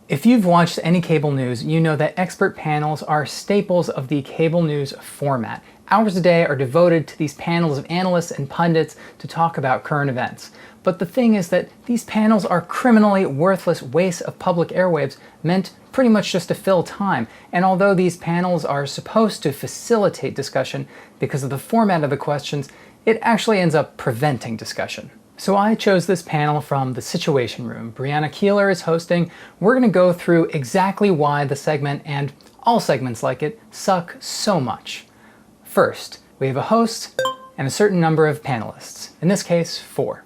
If you've watched any cable news, you know that expert panels are staples of the cable news format. Hours a day are devoted to these panels of analysts and pundits to talk about current events. But the thing is that these panels are criminally worthless wastes of public airwaves meant pretty much just to fill time. And although these panels are supposed to facilitate discussion because of the format of the questions, it actually ends up preventing discussion. So I chose this panel from the Situation Room. Brianna Keeler is hosting. We're going to go through exactly why the segment, and all segments like it, suck so much. First, we have a host and a certain number of panelists. In this case, 4.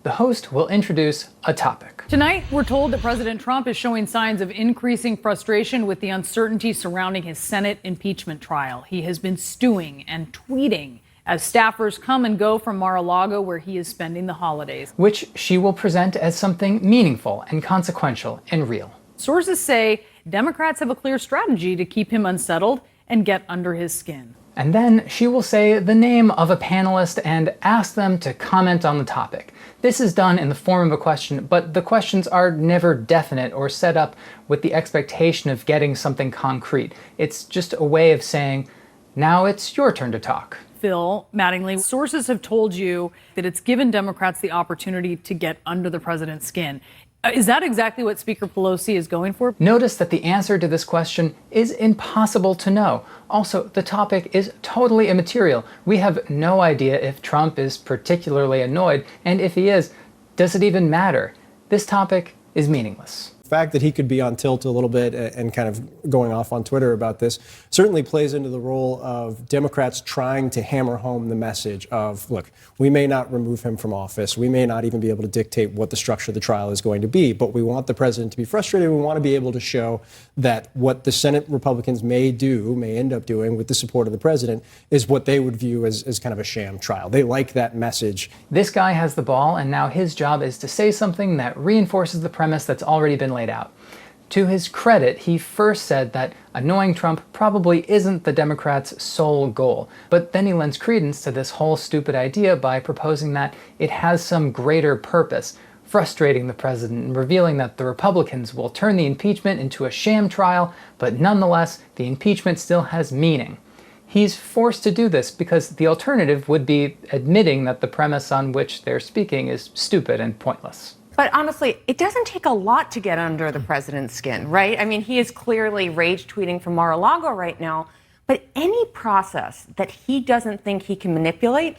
The host will introduce a topic. Tonight, we're told that President Trump is showing signs of increasing frustration with the uncertainty surrounding his Senate impeachment trial. He has been stewing and tweeting as staffers come and go from Mar-a-Lago, where he is spending the holidays, which she will present as something meaningful and consequential and real. Sources say Democrats have a clear strategy to keep him unsettled and get under his skin. And then she will say the name of a panelist and ask them to comment on the topic. This is done in the form of a question, but the questions are never definite or set up with the expectation of getting something concrete. It's just a way of saying, now it's your turn to talk. Phil Mattingly, sources have told you that it's given Democrats the opportunity to get under the president's skin. Is that exactly what Speaker Pelosi is going for? Notice that the answer to this question is impossible to know. Also, the topic is totally immaterial. We have no idea if Trump is particularly annoyed, and if he is, does it even matter? This topic is meaningless. The fact that he could be on tilt a little bit and kind of going off on Twitter about this certainly plays into the role of Democrats trying to hammer home the message of, look, we may not remove him from office. We may not even be able to dictate what the structure of the trial is going to be, but we want the president to be frustrated. We want to be able to show that what the Senate Republicans may end up doing with the support of the president is what they would view as kind of a sham trial. They like that message. This guy has the ball, and now his job is to say something that reinforces the premise that's already been laid out. To his credit, he first said that annoying Trump probably isn't the Democrats' sole goal, but then he lends credence to this whole stupid idea by proposing that it has some greater purpose, frustrating the president and revealing that the Republicans will turn the impeachment into a sham trial, but nonetheless, the impeachment still has meaning. He's forced to do this because the alternative would be admitting that the premise on which they're speaking is stupid and pointless. But honestly, it doesn't take a lot to get under the president's skin, right? I mean, he is clearly rage tweeting from Mar-a-Lago right now, but any process that he doesn't think he can manipulate,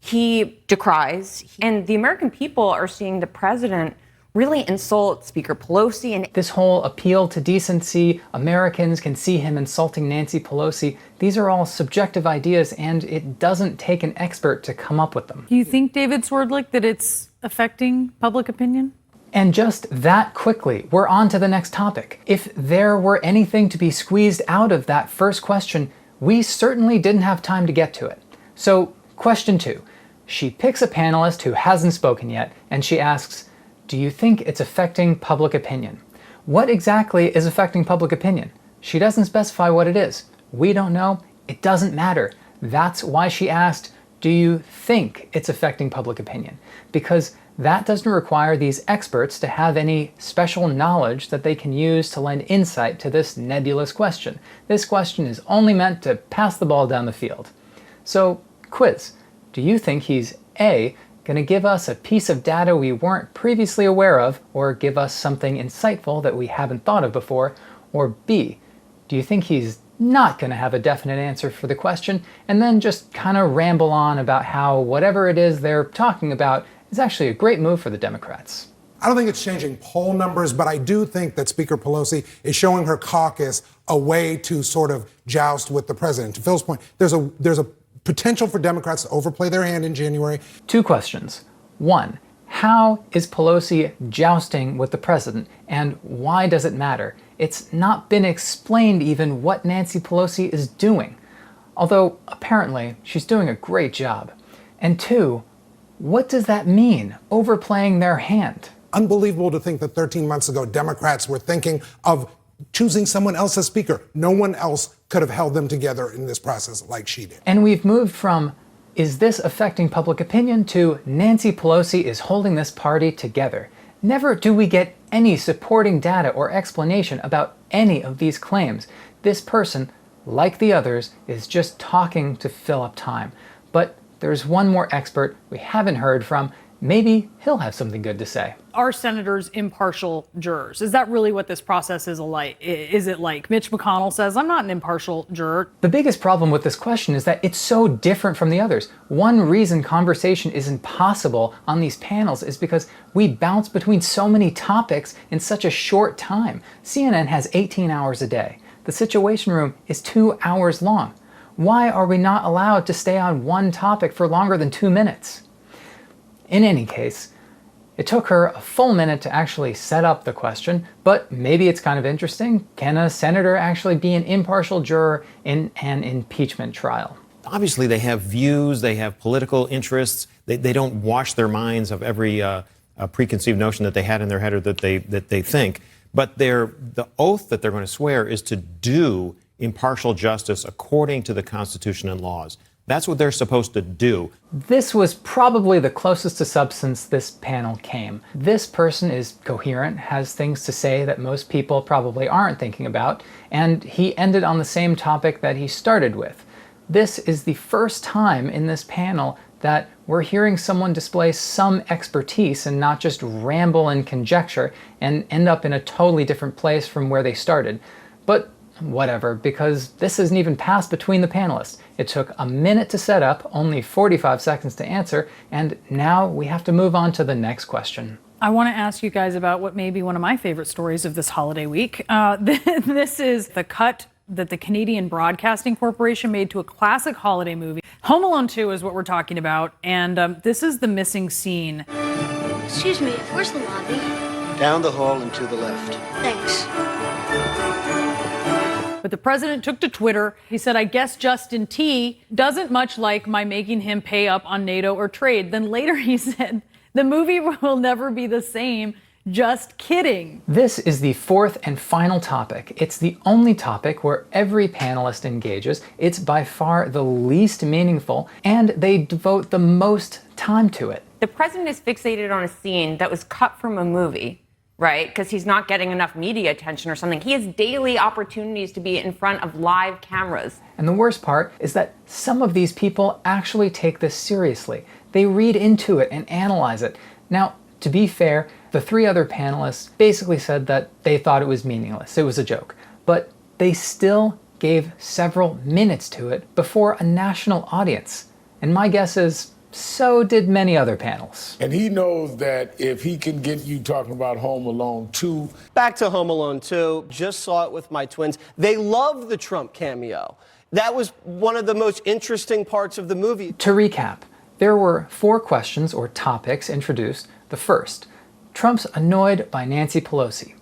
he decries. And the American people are seeing the president really insult Speaker Pelosi. And this whole appeal to decency, Americans can see him insulting Nancy Pelosi, these are all subjective ideas, and it doesn't take an expert to come up with them. Do you think, David Swerdlick, that it's affecting public opinion? And just that quickly, we're on to the next topic. If there were anything to be squeezed out of that first question, we certainly didn't have time to get to it. So, question 2. She picks a panelist who hasn't spoken yet, and she asks, do you think it's affecting public opinion? What exactly is affecting public opinion? She doesn't specify what it is. We don't know. It doesn't matter. That's why she asked, do you think it's affecting public opinion? Because that doesn't require these experts to have any special knowledge that they can use to lend insight to this nebulous question. This question is only meant to pass the ball down the field. So, quiz. Do you think he's A, going to give us a piece of data we weren't previously aware of, or give us something insightful that we haven't thought of before? Or B, do you think he's not going to have a definite answer for the question, and then just kind of ramble on about how whatever it is they're talking about is actually a great move for the Democrats? I don't think it's changing poll numbers, but I do think that Speaker Pelosi is showing her caucus a way to sort of joust with the president. To Phil's point, there's a potential for Democrats to overplay their hand in January. 2 questions. 1, how is Pelosi jousting with the president, and why does it matter? It's not been explained even what Nancy Pelosi is doing, although apparently she's doing a great job. And 2, what does that mean, overplaying their hand? Unbelievable to think that 13 months ago, Democrats were thinking of choosing someone else as speaker. No one else could have held them together in this process like she did. And we've moved from, is this affecting public opinion, to Nancy Pelosi is holding this party together. Never do we get any supporting data or explanation about any of these claims. This person, like the others, is just talking to fill up time. But there's one more expert we haven't heard from. Maybe he'll have something good to say. Are senators impartial jurors? Is that really what this process is like? Is it like Mitch McConnell says, I'm not an impartial juror? The biggest problem with this question is that it's so different from the others. One reason conversation is impossible on these panels is because we bounce between so many topics in such a short time. CNN has 18 hours a day. The Situation Room is 2 hours long. Why are we not allowed to stay on one topic for longer than 2 minutes? In any case, it took her a full minute to actually set up the question, but maybe it's kind of interesting. Can a senator actually be an impartial juror in an impeachment trial? Obviously, they have views, they have political interests. They don't wash their minds of every preconceived notion that they had in their head or that they think. But the oath that they're going to swear is to do impartial justice according to the Constitution and laws. That's what they're supposed to do. This was probably the closest to substance this panel came. This person is coherent, has things to say that most people probably aren't thinking about, and he ended on the same topic that he started with. This is the first time in this panel that we're hearing someone display some expertise and not just ramble and conjecture and end up in a totally different place from where they started. But whatever, because this isn't even passed between the panelists. It took a minute to set up, only 45 seconds to answer, and now we have to move on to the next question. I want to ask you guys about what may be one of my favorite stories of this holiday week. This is the cut that the Canadian Broadcasting Corporation made to a classic holiday movie. Home Alone 2 is what we're talking about, and this is the missing scene. Excuse me, where's the lobby? Down the hall and to the left. Thanks. But the president took to Twitter. He said, I guess Justin T doesn't much like my making him pay up on NATO or trade. Then later he said, the movie will never be the same. Just kidding. This is the fourth and final topic. It's the only topic where every panelist engages. It's by far the least meaningful, and they devote the most time to it. The president is fixated on a scene that was cut from a movie, right? Because he's not getting enough media attention or something. He has daily opportunities to be in front of live cameras. And the worst part is that some of these people actually take this seriously. They read into it and analyze it. Now, to be fair, the three other panelists basically said that they thought it was meaningless. It was a joke. But they still gave several minutes to it before a national audience. And my guess is, so did many other panels. And he knows that if he can get you talking about Home Alone 2. Back to Home Alone 2, just saw it with my twins. They love the Trump cameo. That was one of the most interesting parts of the movie. To recap, there were 4 questions or topics introduced. The first, Trump's annoyed by Nancy Pelosi.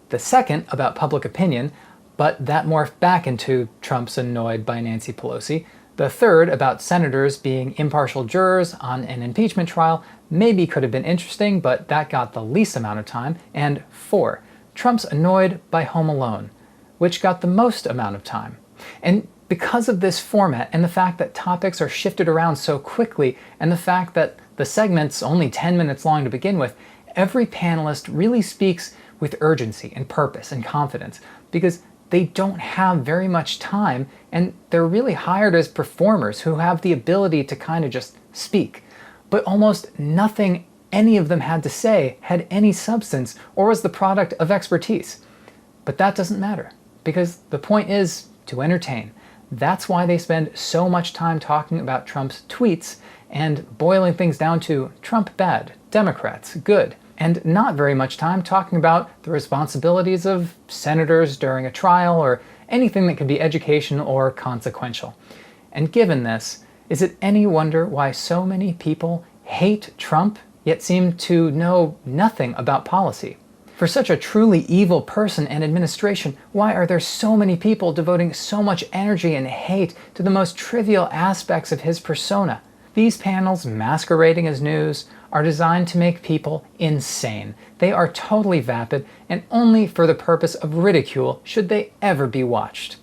The second, about public opinion, but that morphed back into Trump's annoyed by Nancy Pelosi. The third, about senators being impartial jurors on an impeachment trial, maybe could have been interesting, but that got the least amount of time. And 4, Trump's annoyed by Home Alone, which got the most amount of time. And because of this format and the fact that topics are shifted around so quickly and the fact that the segment's only 10 minutes long to begin with, every panelist really speaks with urgency and purpose and confidence because they don't have very much time and they're really hired as performers who have the ability to kind of just speak. But almost nothing any of them had to say had any substance or was the product of expertise. But that doesn't matter because the point is to entertain. That's why they spend so much time talking about Trump's tweets and boiling things down to Trump bad, Democrats good, and not very much time talking about the responsibilities of senators during a trial or anything that could be educational or consequential. And given this, is it any wonder why so many people hate Trump yet seem to know nothing about policy? For such a truly evil person and administration, why are there so many people devoting so much energy and hate to the most trivial aspects of his persona? These panels masquerading as news are designed to make people insane. They are totally vapid and only for the purpose of ridicule should they ever be watched.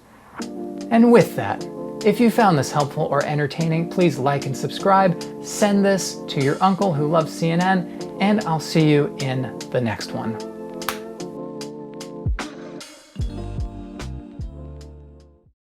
And with that, If you found this helpful or entertaining, please like and subscribe, send this to your uncle who loves CNN, and I'll see you in the next one.